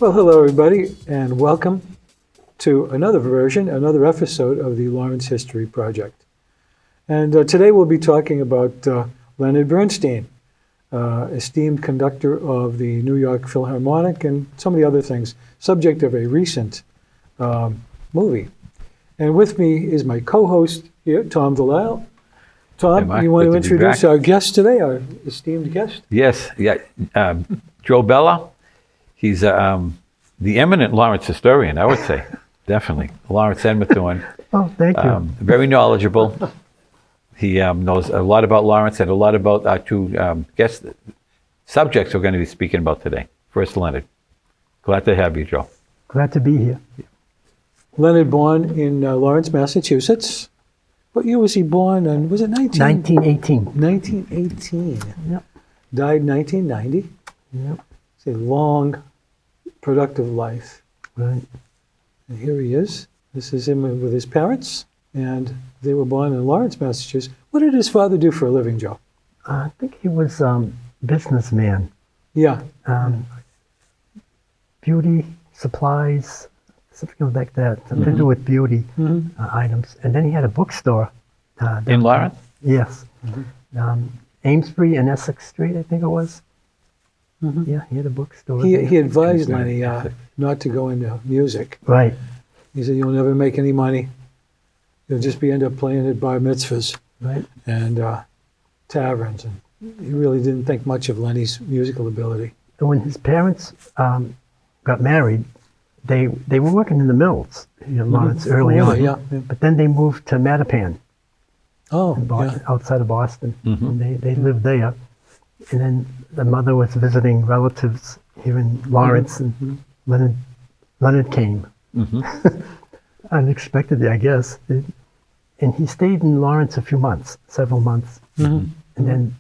Well, hello everybody, and welcome to another episode of the Lawrence History Project. And today we'll be talking about Leonard Bernstein, esteemed conductor of the New York Philharmonic and some of the other things, subject of a recent movie. And with me is my co-host here, Tom Delisle. Tom, Hey, you want to good to be introduce back. our guest today, our esteemed guest? Yes, Joe Bella. He's the eminent Lawrence historian, I would say, definitely. Lawrence and Methuen. Oh, thank you. Very knowledgeable. He knows a lot about Lawrence and a lot about our two guest subjects we're going to be speaking about today. First, Leonard. Glad to have you, Joe. Glad to be here. Leonard born in Lawrence, Massachusetts. What year was he born? And was it 1918. 1918. Yep. Died 1990. Yep. It's a long, productive life. Right. And here he is. This is him with his parents, and they were born in Lawrence, Massachusetts. What did his father do for a living, Joe? I think he was businessman. Yeah. Beauty, supplies, something like that. Something to do with beauty items. And then he had a bookstore. In Lawrence? Yes. Amesbury and Essex Street, I think it was. Yeah, he had a bookstore. He advised Amesbury, Lenny Essex. not to go into music. Right. He said, you'll never make any money. You'll just end up playing at bar mitzvahs Right. and taverns. And he really didn't think much of Lenny's musical ability. And when his parents got married, they were working in the mills in Lawrence early on. Yeah. But then they moved to Mattapan. Oh, Boston, yeah. outside of Boston. And they lived there. And then the mother was visiting relatives here in Lawrence, and Leonard came. Unexpectedly, I guess. And he stayed in Lawrence a few months, several months. And then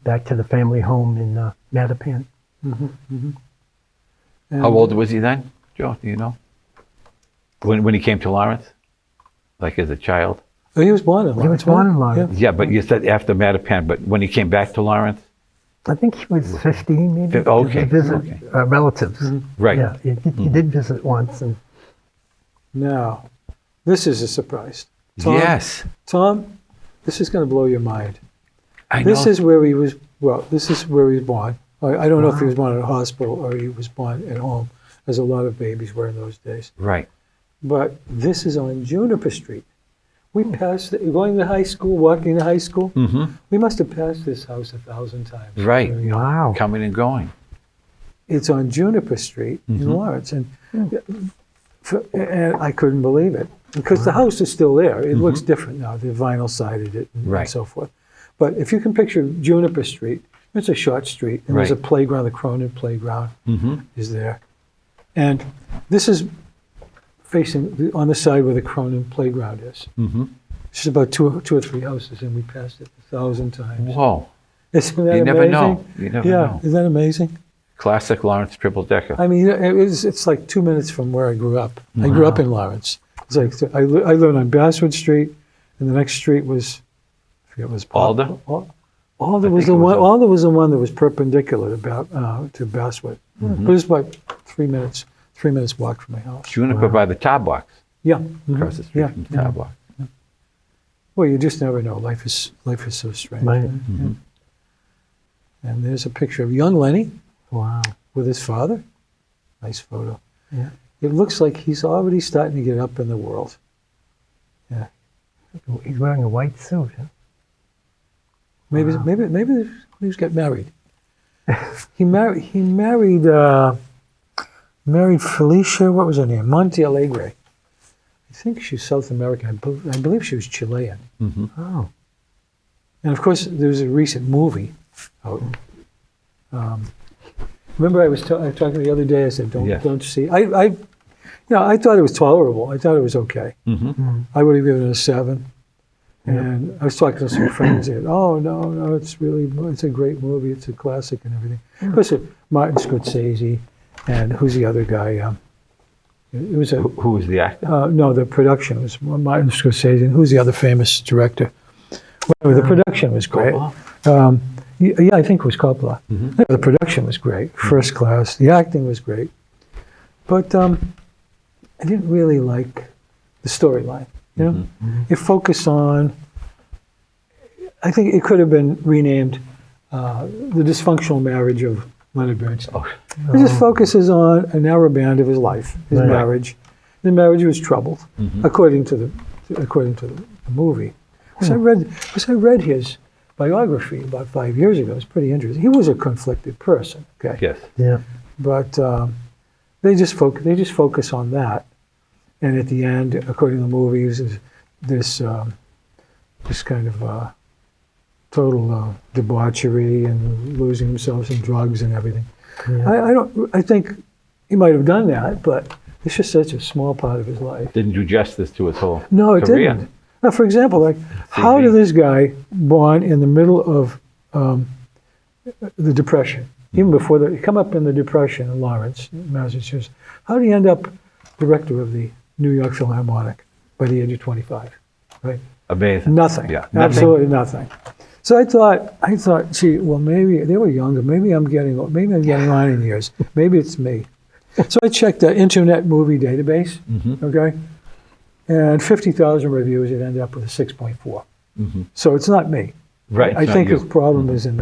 back to the family home in Mattapan. How old was he then, Joe? Do you know? When he came to Lawrence? Like as a child? Oh, he was born in Lawrence. He was born in right? Lawrence. Yeah, but you said after Mattapan, but when he came back to Lawrence? I think he was 15, maybe. Okay, To visit okay. relatives. Right. Yeah, he did visit once. And Now, this is a surprise. Yes. Tom, this is going to blow your mind. I This know. is where he was, this is where he was born. I don't know if he was born at a hospital or he was born at home, as a lot of babies were in those days. Right. But this is on Juniper Street. We passed, going to high school, walking to high school, we must have passed this house 1,000 times. Right. wow. Coming and going. It's on Juniper Street in Lawrence. And I couldn't believe it. Because the house is still there. It looks different now. They vinyl sided it and Right. so forth. But if you can picture Juniper Street, it's a short street, and there's a Right. playground, the Cronin playground is there. And this is facing on the side where the Cronin playground is. It's just about two or three houses, and we passed it 1,000 times. Whoa. Isn't that You amazing? never know. You never yeah, know. isn't that amazing? Classic Lawrence triple decker. I mean, it's like 2 minutes from where I grew up. I grew up in Lawrence. It's like I lived on Basswood Street, and the next street was, I forget what it was. Alder? Alder was the one. Alder was the one that was perpendicular to Basswood. But it was about 3 minutes. 3 minutes walk from my house. Juniper by the tar box. Yeah. Across the street Yeah. from the tar box. Well, you just never know. Life is so strange. Right. And there's a picture of young Lenny Wow. with his father. Nice photo. Yeah. It looks like he's already starting to get up in the world. Yeah. He's wearing a white suit. Huh? Maybe he was getting married. He married Felicia. What was her name? Monte Alegre. I think she's South American. I believe she was Chilean. Oh. And of course, there's a recent movie out. Remember, I was talking the other day. I said, "Don't see." I thought it was tolerable. I thought it was okay. I would have given it a 7. And I was talking to some friends. They said, "Oh no, it's a great movie. It's a classic and everything." Of course, Martin Scorsese, and who's the other guy? It was Who was the actor? no, the production was Martin Scorsese, and who's the other famous director? Well, the production was great. Yeah, I think it was Coppola. Yeah, the production was great, first class. The acting was great, but I didn't really like the storyline. You know, it focused on. I think it could have been renamed "The Dysfunctional Marriage of Leonard Bernstein." It just focuses on a narrow band of his life, his Right. marriage. The marriage was troubled, according to the movie. Because I read his biography about 5 years ago. It's pretty interesting. He was a conflicted person. Okay. Yes. Yeah. But they just focus on that, and at the end, according to the movies, is this kind of total debauchery and losing themselves in drugs and everything. Yeah. I think he might have done that, but it's just such a small part of his life. Didn't do justice to his whole No, it career. didn't. Now, for example, like, how did this guy, born in the middle of the Depression, even before he come up in the Depression in Lawrence, Massachusetts, how did he end up director of the New York Philharmonic by the age of 25? Right? Amazing. Nothing. Yeah. Absolutely nothing. So I thought, gee, well, maybe they were younger. Maybe I'm getting on in years. Maybe it's me. So I checked the Internet Movie Database. Okay. And 50,000 reviews, it ended up with a 6.4. So it's not me. Right. I it's not think you. his problem is in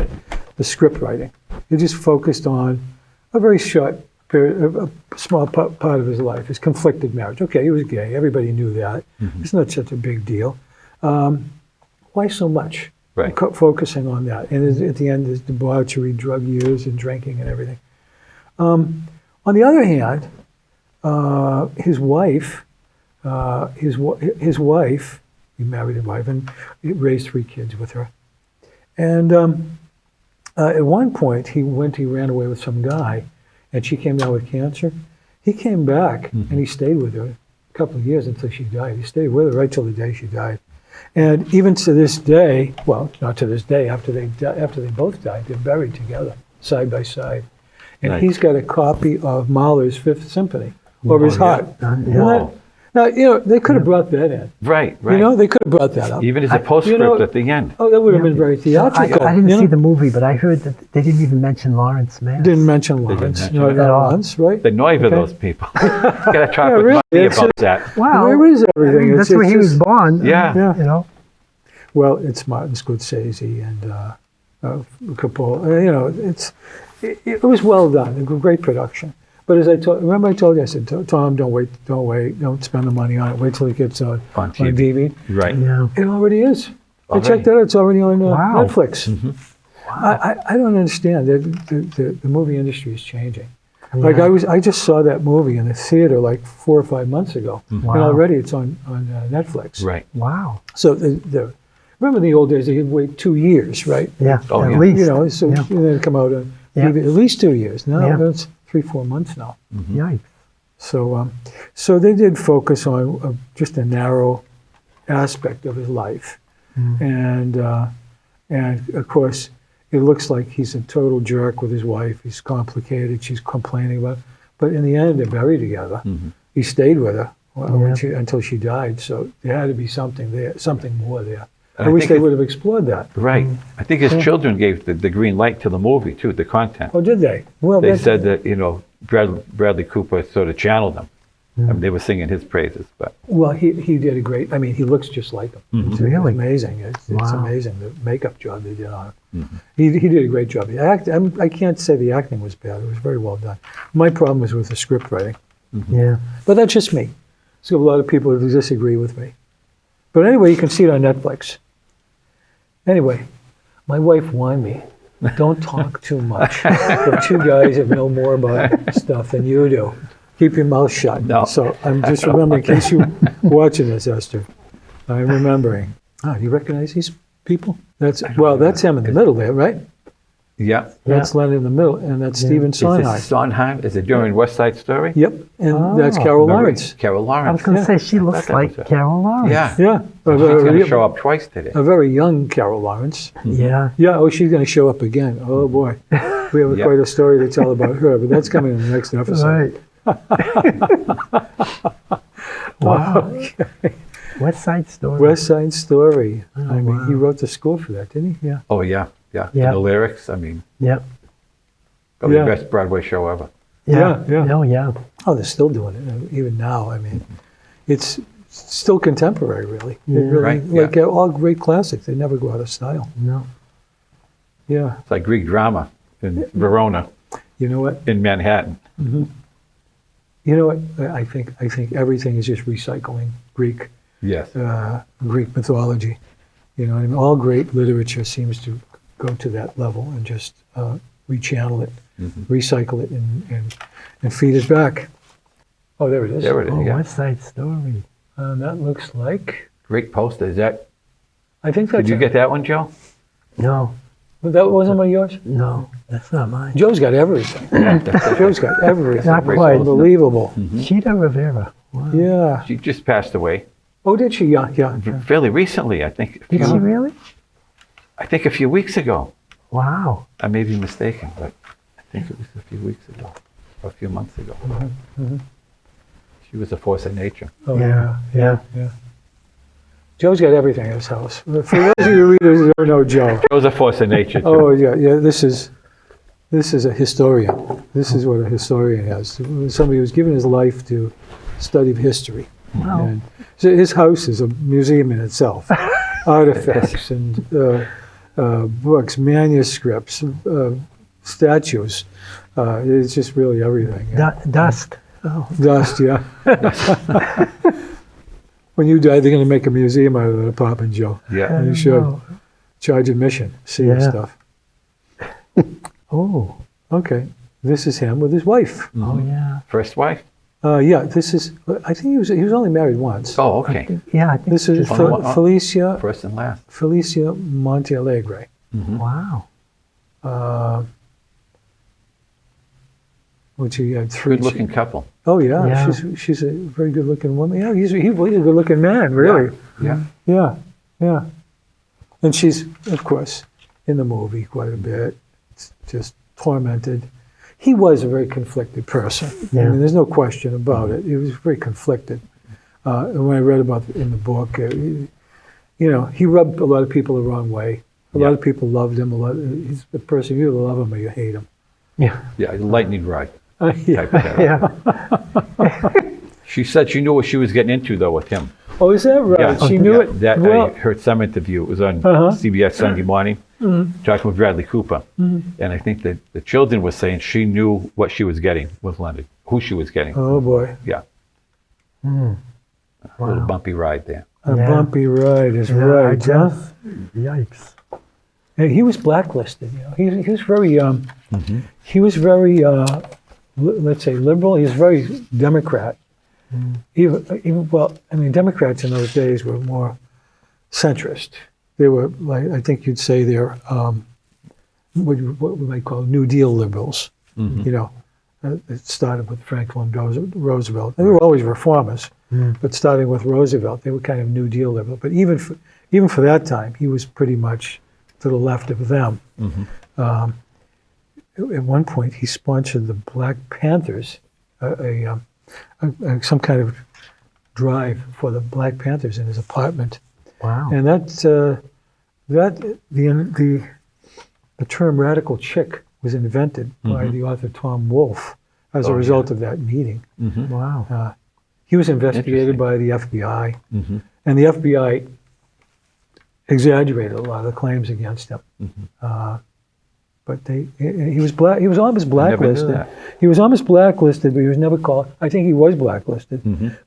the script writing. He just focused on a very short period, a small part of his life, his conflicted marriage. Okay, he was gay. Everybody knew that. It's not such a big deal. Why so much? Right. Focusing on that. And at the end, there's debauchery, drug use, and drinking and everything. On the other hand, his wife, he married a wife and he raised 3 kids with her. And at one point, he ran away with some guy, and she came down with cancer. He came back and he stayed with her a couple of years until she died. He stayed with her right till the day she died. And even to this day, well, not to this day, after they both died, they're buried together, side by side. And Nice. he's got a copy of Mahler's Fifth Symphony over his heart. Wow. Now, they could have brought that in. Right. Right. They could have brought that up. Even as a postscript at the end. Oh, that would have been very theatrical. I didn't see the movie, but I heard that they didn't even mention Lawrence Mass. Didn't mention Lawrence. mention No, it not at all. once, right? The noive of Okay. those people. Gotta talk with really, money it's about that. Wow. Where is everything? That's where he was born. Yeah. Yeah. You know. Well, it's Martin Scorsese and Coppola. It was well done. A great production. But as I told you, I said, Tom, don't wait, don't spend the money on it. Wait till it gets on TV. DVD. Right. Yeah. It already is. I Already? checked that out. It's already on Wow. Netflix. I don't understand. The movie industry is changing. Yeah. Like I just saw that movie in the theater like 4 or 5 months ago, Wow. and already it's on Netflix. Right. Wow. So remember in the old days they could wait 2 years, right? Yeah. Oh, at yeah. least. So Yeah. then come out on Yeah. TV, at least 2 years. Now Yeah. it's 3-4 months now. Yikes. So they did focus on just a narrow aspect of his life, and of course it looks like he's a total jerk with his wife. He's complicated. She's complaining about, but in the end they're buried together. He stayed with her until she died. So there had to be something there, something more there. I wish they would have explored that. Right. I think his children gave the green light to the movie too, the content. Oh, did they? Well, They said that Bradley Cooper sort of channeled them. I mean, they were singing his praises, but well, he did a great. I mean, he looks just like him. It's Really? amazing. It's Wow. amazing the makeup job they did on him. He did a great job. I can't say the acting was bad. It was very well done. My problem was with the script writing, Yeah. but that's just me. So a lot of people who disagree with me. But anyway, you can see it on Netflix. Anyway, my wife warned me, don't talk too much. There are 2 guys that know more about stuff than you do. Keep your mouth shut. No. So I'm just remembering, in case you're watching this, Esther, I'm remembering. You recognize these people? That's him in the middle there, right? yeah. That's Leonard in the middle, and that's Stephen Is Sondheim. this Sondheim? Is it during West Side Story? Yep, and that's Carol Lawrence. Carol I was Lawrence. going to say she I looks thought that was like it. Carol Lawrence. Yeah. Yeah, She's going to show up twice today. a very young Carol Lawrence. Yeah. Yeah, she's going to show up again. Oh boy, we have Yeah. quite a story to tell about her, but that's coming in the next episode. Right. Wow. West Side Story. West Side Story. I mean, wow. he wrote the score for that, didn't he? Yeah. Oh, yeah. Yeah. Yeah. And the lyrics, I mean, Yep. probably Yeah. the best Broadway show ever. Yeah. Yeah. Oh, yeah. Oh, they're still doing it even now. I mean, it's still contemporary, really. It Yeah. really, Right, like all great classics, they never go out of style. No. Yeah. It's like Greek drama in Verona, You know what? in Manhattan. You know what? I think everything is just recycling Greek Yes. Greek mythology. You know, I mean, all great literature seems to go to that level and just rechannel it, recycle it, and feed it back. Oh, there it is. There it is. Oh, Yeah. West Side Story. That looks like. Great poster. Is that? I think that's. Did you get that one, Joe? No. That wasn't one of yours. No. That's not mine. Joe's got everything. Joe's got everything. Not It's quite. unbelievable. Cheetah Rivera. Wow. Yeah. She just passed away Oh, did she? Yeah. fairly recently. I think. Did she really? I think a few weeks ago. Wow. I may be mistaken, but I think it was a few weeks ago, or a few months ago. She was a force of nature. Oh, Yeah. Yeah. Joe's got everything in his house. For those of you readers who don't know Joe. She was a force of nature. Too. Oh, yeah. This is a historian. This is what a historian has. Somebody who's given his life to study history. Wow. And so his house is a museum in itself. Artifacts and books, manuscripts, statues. It's just really everything. Dust. Oh. Dust, yeah. When you die, they're going to make a museum out of it, Papa Joe. Yeah. You should Oh. charge admission, see his Yeah. stuff. Oh. Okay, this is him with his wife. Oh, yeah. First wife. Yeah, this is. I think he was only married once. Oh, okay. Yeah, I think This is just Only one- Felicia First and last. Montealegre. Wow. Which he had three. Good-looking couple. Oh yeah, Yeah. she's a very good-looking woman. Yeah, he's a good-looking man, really. Yeah. Yeah. And she's, of course, in the movie quite a bit. It's just tormented. He was a very conflicted person. Yeah. I mean, there's no question about it. He was very conflicted. And when I read about it in the book, he rubbed a lot of people the wrong way. A lot of people loved him. He's the person, you either love him or you hate him. Yeah. Yeah. Lightning rod Yeah. type of guy. Yeah. She said she knew what she was getting into, though, with him. Oh, is that right? Yeah. She knew it. That Well, I heard some interview. It was on Uh-huh. CBS Sunday morning, talking with Bradley Cooper, and I think that the children were saying she knew what she was getting with Leonard, who she was getting. oh boy, Yeah, Mm. a little bumpy ride there. a Yeah. bumpy ride is Yeah, right. I Huh? guess. Yikes. And he was blacklisted. He was very he was very let's say liberal. He was very Democrat. Even Democrats in those days were more centrist. They were like, I think you'd say they're what we might call New Deal liberals. It started with Franklin Roosevelt. They were always reformers, but starting with Roosevelt, they were kind of New Deal liberal. But even for that time, he was pretty much to the left of them. At one point, he sponsored the Black Panthers, some kind of drive for the Black Panthers in his apartment, Wow. and the term "radical chick" was invented by the author Tom Wolfe as a result of that meeting. Wow. He was investigated by the FBI, and the FBI exaggerated a lot of the claims against him. But he was almost blacklisted. that. He was almost blacklisted, but he was never called. I think he was blacklisted,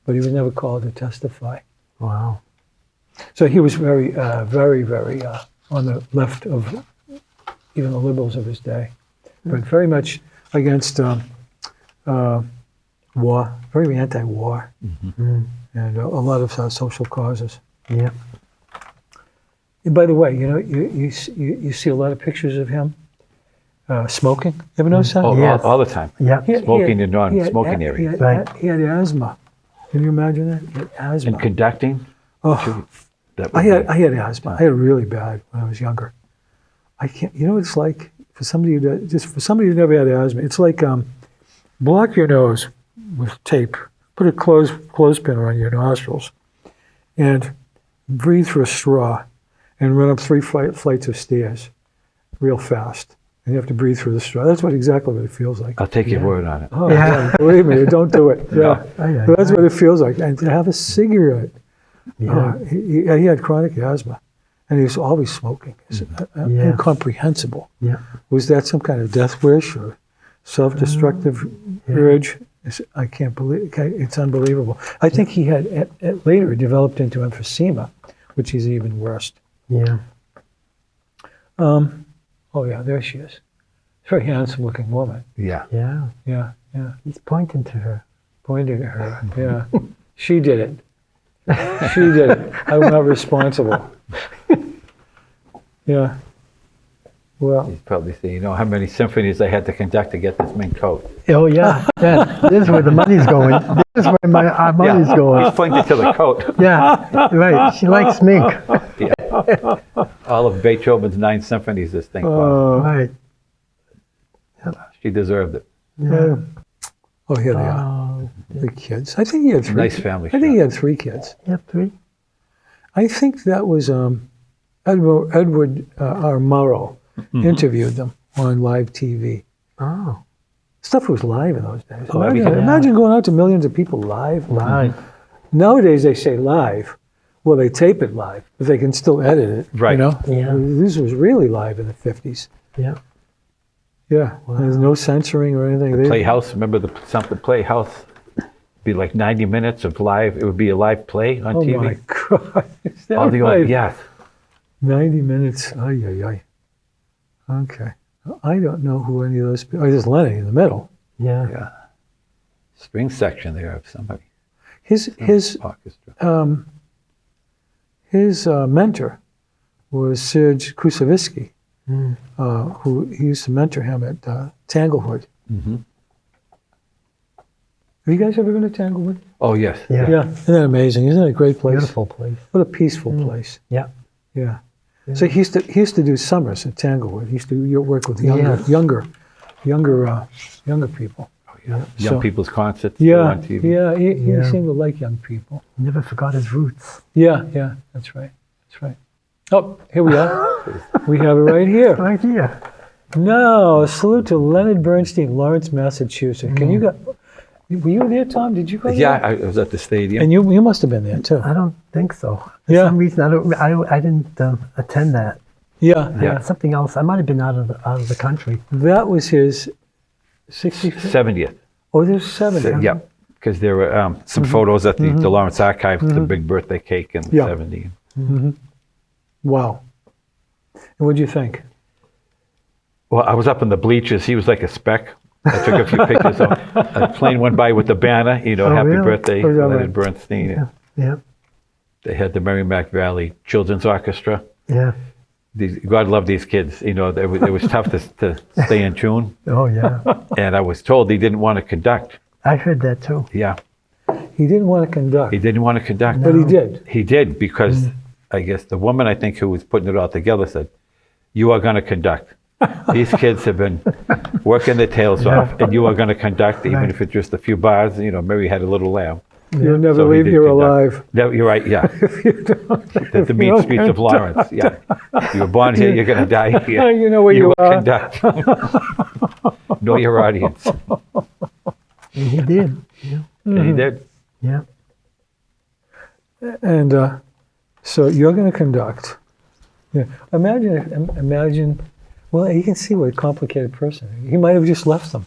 but he was never called to testify. Wow. So he was very, very, very on the left of even the liberals of his day, but very much against war, very anti-war, and a lot of social causes. Yeah. And by the way, you see a lot of pictures of him smoking. You ever notice that? Oh, Yes. all the time. Yeah. Smoking in non-smoking areas. Right. He had asthma. Can you imagine that? He had asthma. And conducting. Oh, That I would had asthma. I had it really bad when I was younger. I can't. You know what it's like for somebody who never had asthma. It's like block your nose with tape. Put a clothespin around your nostrils, and breathe through a straw, and run up 3 flights of stairs real fast. And you have to breathe through the straw. That's exactly what it feels like. I'll take your word on it. Oh, Yeah. yeah, believe me, don't do it. Yeah. Yeah. That's what it feels like. And to have a cigarette. Yeah. He had chronic asthma, and he was always smoking. It's Yeah. incomprehensible. Yeah. Was that some kind of death wish or self-destructive urge? I can't believe it's unbelievable. I think he had later developed into emphysema, which is even worse. Yeah. Oh yeah, there she is. Very handsome-looking woman. Yeah. Yeah. Yeah, yeah. He's pointing to her. Pointing at her. Yeah, she did it. She did it. I'm not responsible. Yeah. Well, He's probably saying, you know how many symphonies I had to conduct to get this mink coat. Oh yeah. Yeah. This is where the money's going. This is where our money's going. He's pointing to the coat. Yeah. Right. She likes mink. All of Beethoven's 9 symphonies, this thing cost. Right. She deserved it. Yeah. oh, here they are. Oh, The kids. I think he had 3. Nice family I think he shot. had 3 kids. yeah. 3. I think that was Edward R. Murrow interviewed them on live TV. Oh. Stuff was live in those days. Oh, Imagine, everything. imagine going out to millions of people live. Right. Nowadays they say live. Well, they tape it live, but they can still edit it. Right. You know? Yeah. This was really live in the 50s. Yeah. Yeah. There's no censoring or anything. They- Playhouse, remember the Playhouse? Be like 90 minutes of live. It would be a live play on Oh TV. my God. Is that All the right? old, yes. 90 minutes. Ay, ay, ay. Okay. I don't know who any of those people. Oh, there's Lenny in the middle. Yeah. Yeah. String section there of somebody. His Orchestra. his mentor was Serge Kusevitsky, who he used to mentor him at Tanglewood. Mhm. Have you guys ever been to Tanglewood? Oh, yes. Yeah. Yeah. Isn't that amazing? Isn't it a great place? Beautiful place. What a peaceful place. Yeah. Yeah. So he used to do summers at Tanglewood. He used to work with younger people. Oh, yeah. Young So- people's concerts Yeah, on TV. yeah. He Yeah. seemed to like young people. Never forgot his roots. Yeah, yeah. That's right. That's right. Oh, here we are. We have it right here. Right here. No, a salute to Leonard Bernstein, Lawrence, Massachusetts. Can you go? Were you there, Tom? Did you go? Yeah, there? I was at the stadium. And you must have been there too. I don't think so. For Yeah. some reason, I didn't attend that. Yeah, Yeah. yeah. Something else. I might have been out of the country. That was his 65th. 70th. Oh, there's 70. Yeah, because there were some photos at the Lawrence Archive with the big birthday cake in Yeah. 70. Wow. And what'd you think? Well, I was up in the bleachers. He was like a speck. I took a few pictures. A plane went by with the banner, you know, Oh, happy really? birthday, Oh, yeah, Leonard right. Bernstein. Yeah. Yeah. They had the Merrimack Valley Children's Orchestra. Yeah. God love these kids. You know, it was tough to stay in tune. Oh yeah. And I was told he didn't want to conduct. I heard that too. Yeah, He didn't want to conduct, he didn't want to conduct. but he did. He did because I guess the woman, I think, who was putting it all together said, "You are going to conduct. These kids have been working their tails off, and you are going to conduct, even Right. if it's just a few bars." You know, Mary had a little lamb. You'll never So he leave did here conduct. alive. No, you're right, yeah. The mean don't streets of Lawrence, yeah. You were born here, you're going to die here. You know where you will are. conduct. Know your audience. And he did. Yeah. And he did. Yeah. And so you're going to conduct. Yeah. Imagine. Well, you can see what a complicated person. He might have just left them.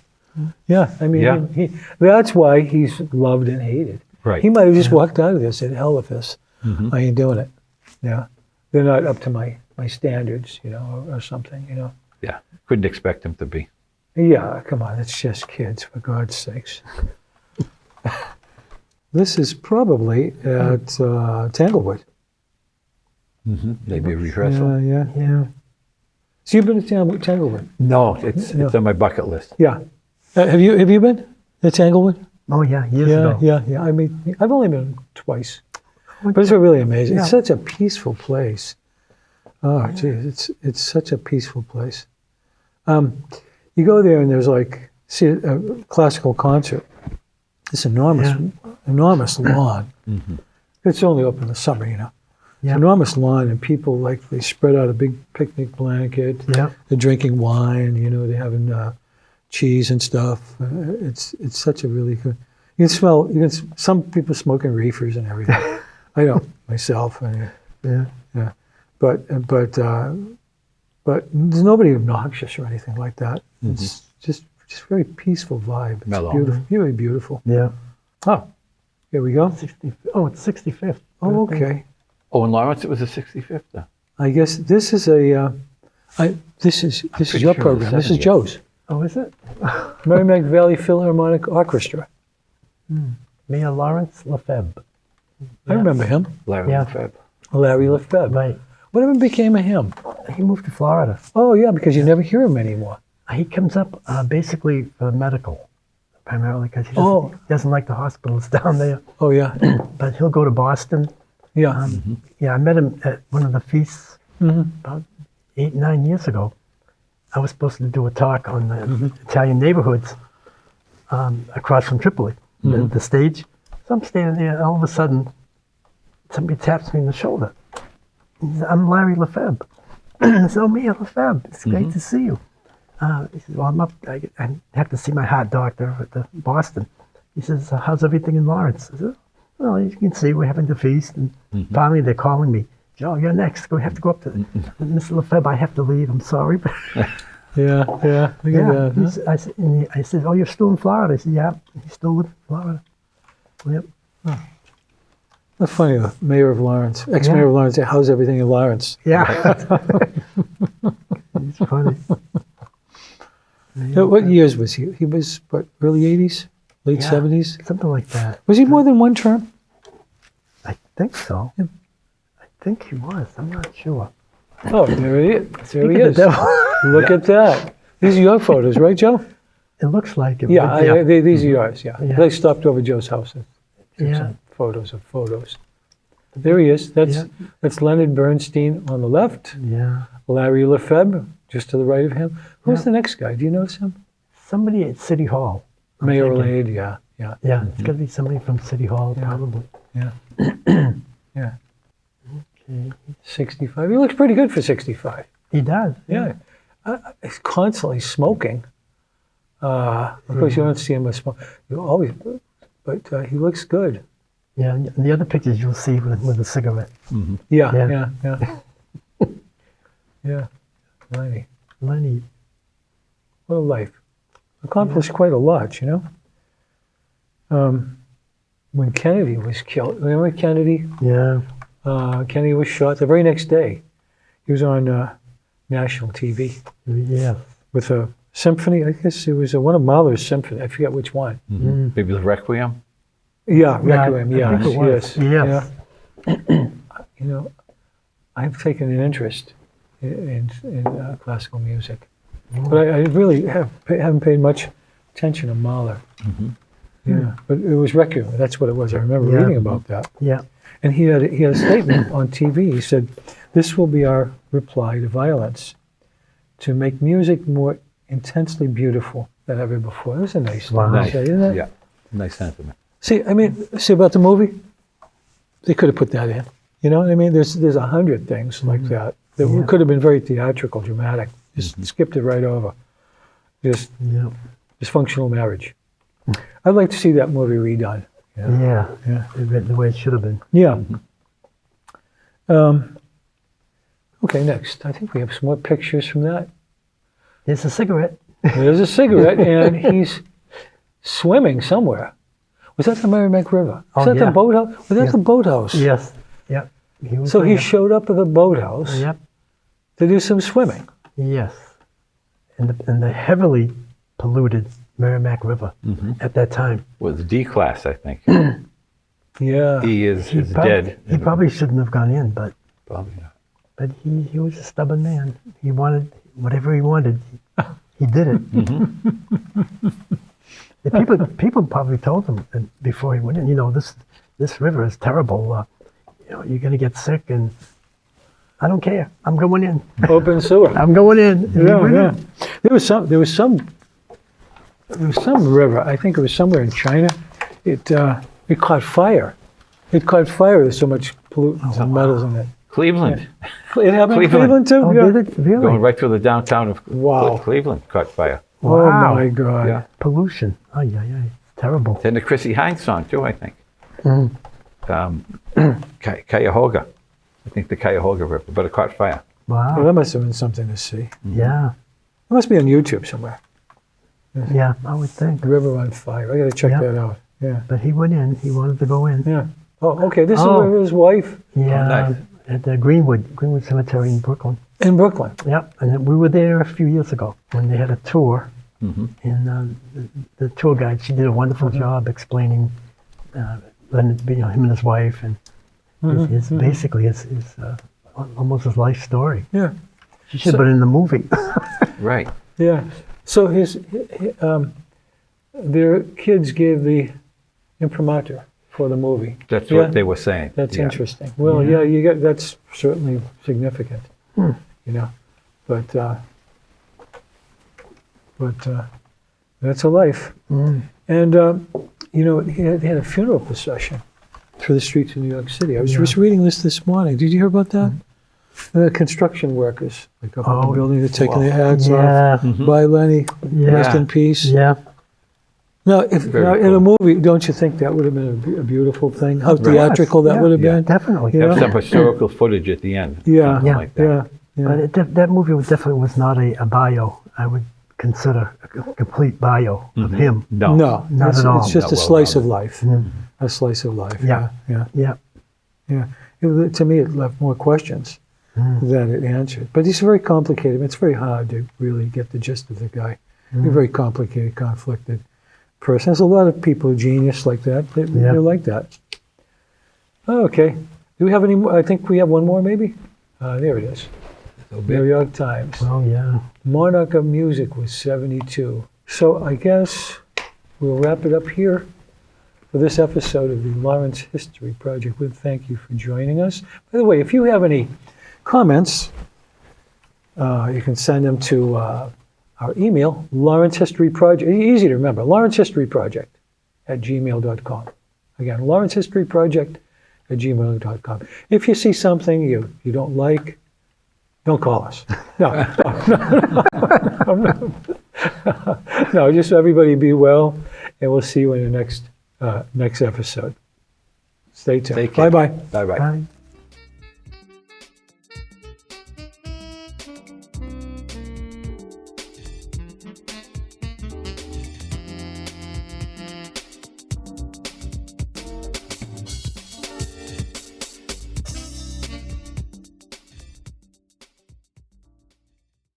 Yeah, I mean, Yeah. that's why he's loved and hated. Right. He might have just walked out of this and said, "Hell with this. I ain't doing it." Yeah, they're not up to my standards, you know, or something, you know. Yeah. Couldn't expect him to be. Yeah, come on, it's just kids, for God's sakes. This is probably at Tanglewood. Maybe a rehearsal. Yeah. Yeah. So you've been to Tanglewood? No, it's on my bucket list. Yeah. Have you been to Tanglewood? Oh yeah. Years Yeah, ago. yeah. I mean, I've only been twice, but it's really amazing. Yeah. It's such a peaceful place. Oh, geez, it's such a peaceful place. You go there and there's like a classical concert. This enormous lawn. It's only open in the summer, you know. Yeah. enormous lawn, and people they spread out a big picnic blanket. Yeah. They're drinking wine. They're having cheese and stuff. It's such a really good. You can smell. Some people smoking reefers and everything. I don't myself. Yeah. Yeah, but there's nobody obnoxious or anything like that. It's just very peaceful vibe. It's Mellow. beautiful, really beautiful. Yeah. Oh, here we go. 60, oh, it's 65th. Oh, birthday. okay. Oh, in Lawrence, it was the 65th. Though. I guess this is this is pretty your sure it was program. This is 70th. Joe's Oh, is it? Merrimack Valley Philharmonic Orchestra. Mayor Lawrence Lefebvre. I remember him, Larry Yeah. Lefebvre. Larry Lefebvre. Right. Whatever became of him? He moved to Florida. Oh yeah, because you never hear him anymore. He comes up basically for medical, primarily because he Oh. doesn't like the hospitals down there. Oh yeah, But he'll go to Boston. yeah. Yeah, I met him at one of the feasts about 8, 9 years ago. I was supposed to do a talk on the Italian neighborhoods across from Tripoli, the stage. So I'm standing there, and all of a sudden, somebody taps me in the shoulder. He says, I'm Larry Lefebvre. I said, oh, Mayor Lefebvre, it's great to see you. He says, well, I'm up. I have to see my heart doctor at the Boston. He says, how's everything in Lawrence? I said, well, you can see we're having the feast. And finally, they're calling me. Joe, you're next. We have to go up to Mr. Lefebvre. I have to leave. I'm sorry. Yeah. Look at that. Huh? I said, oh, you're still in Florida? I said, yeah, he's still with Florida. Yep. That's funny. The mayor of Lawrence, ex-mayor of Lawrence. How's everything in Lawrence? Yeah. He's funny. What years was he? He was what? Early '80s, late Yeah. '70s. Something like that. Was he more than one term? I think so. Yeah. I think he was. I'm not sure. Oh, there he is. There Speaking he of is. the devil, Look at that. These are your photos, right, Joe? it looks like it. Yeah, but these are yours. Yeah. Yeah. They stopped over Joe's house and took Yeah. some photos of photos. There he is. That's Leonard Bernstein on the left. Yeah. Larry Lefebvre just to the right of him. Who's Yeah. the next guy? Do you notice him? Somebody at City Hall. I'm Mayor thinking. Lade. Yeah. Yeah, it's got to be somebody from City Hall, Yeah. probably. Yeah. Yeah. Okay. 65. He looks pretty good for 65. He does. Yeah. He's constantly smoking. Of course, you don't see him with smoke. You always, but he looks good. Yeah, and the other pictures you'll see with a cigarette. Yeah. Yeah. Yeah. Lenny. Lenny. What a life. Accomplished quite a lot, When Kennedy was killed, remember Kennedy? Yeah. Kennedy was shot the very next day. He was on national TV Yeah. with a symphony. I guess it was one of Mahler's symphonies. I forget which one. Maybe the Requiem. Yeah, Yeah, Requiem. I Yeah, think it was. yes. Yes. Yeah. I've taken an interest in classical music, but I really haven't paid much attention to Mahler. Yeah, but it was Requiem. That's what it was. I remember Yeah. reading about that. Yeah. And he had a statement on TV. He said, "This will be our reply to violence, to make music more intensely beautiful than ever before." That was a nice thing to Nice. say, isn't it? Yeah. Nice sentiment. See about the movie. They could have put that in. You know what I mean? There's 100 things like that Yeah. could have been very theatrical, dramatic. Just skipped it right over. Just Yeah. dysfunctional marriage. I'd like to see that movie redone. Yeah. Yeah. The way it should have been. Yeah. Okay, next. I think we have some more pictures from that. There's a cigarette. There's a cigarette, and he's swimming somewhere. Was that the Merrimack River? Was Oh, that yeah. the boathouse? Was that Yeah. the boathouse? Yes. Yep. Was So he there. showed up at the boathouse Yep. to do some swimming. Yes. In the heavily polluted Merrimack River at that time. Was D class, I think. Yeah. E is Probably- dead. He probably shouldn't have gone in, but Probably not. he was a stubborn man. He wanted whatever he wanted. He did it. The people probably told him before he went in, this river is terrible. You're going to get sick, and I don't care. I'm going in. Open sewer. I'm going in. And he Yeah, went yeah. in. There was some river. I think it was somewhere in China. It caught fire. It caught fire. There's so much pollutants and metals in it. Cleveland, It happened in Cleveland. Cleveland too? Oh, Yeah. did it? Really? going right through the downtown of Wow. Cleveland, caught fire. Oh Wow. my God. Yeah. Pollution. Oh, yeah, yeah. Terrible. Then the Chrissy Hines song too, I think. Mm. Cuyahoga. I think the Cuyahoga River, but it caught fire. Well, Wow. that must have been something to see. Yeah. It must be on YouTube somewhere. Yeah, I would think. The river on fire. I got to check Yeah. that out. Yeah. But he went in. He wanted to go in. Yeah. Oh, okay. This Oh. is where his wife Yeah. nice. At the Greenwood Cemetery in Brooklyn. in Brooklyn. Yep. And then we were there a few years ago when they had a tour. And the tour guide, she did a wonderful job explaining Leonard, him and his wife, and his basically his almost his life story. Yeah. She should have been in the movie. Right. Yeah. So their kids gave the imprimatur for the movie. That's Yeah. what they were saying. That's Yeah. interesting. Well, yeah, you get that's certainly significant. You know, but that's a life. And you know, they had a funeral procession through the streets of New York City. I was just reading this morning. Did you hear about that? The construction workers, like up in the building, they're taking their hats off. Yeah. Bye, Lenny. Rest in peace. Yeah. Now, Very in a movie, don't you think that would have been a beautiful thing? How theatrical that Yeah, would have yeah. been. Definitely. You know? Have some historical footage at the end. Yeah, something like that. yeah. But that movie definitely was not a bio. I would consider a complete bio of him. No. No, Not it's, at all. it's just Not a well slice done. of life. A slice of life. Yeah. Yeah. Yeah. To me, it left more questions than it answered. But he's very complicated. It's very hard to really get the gist of the guy. He's a very complicated, conflicted person. There's a lot of people, genius like that. They're like that. Oh, okay. Do we have any more? I think we have one more, maybe? There it is. New York Times. Oh, yeah. Monarch of Music was 72. So I guess we'll wrap it up here for this episode of the Lawrence History Project. We thank you for joining us. By the way, if you have any comments, you can send them to our email, Lawrence History Project. Easy to remember, Lawrence History Project @gmail.com. Again, Lawrence History Project @gmail.com. If you see something you don't like, don't call us. No, just everybody be well, and we'll see you in the next episode. Stay tuned. Take care. Bye-bye. Bye-bye. Bye.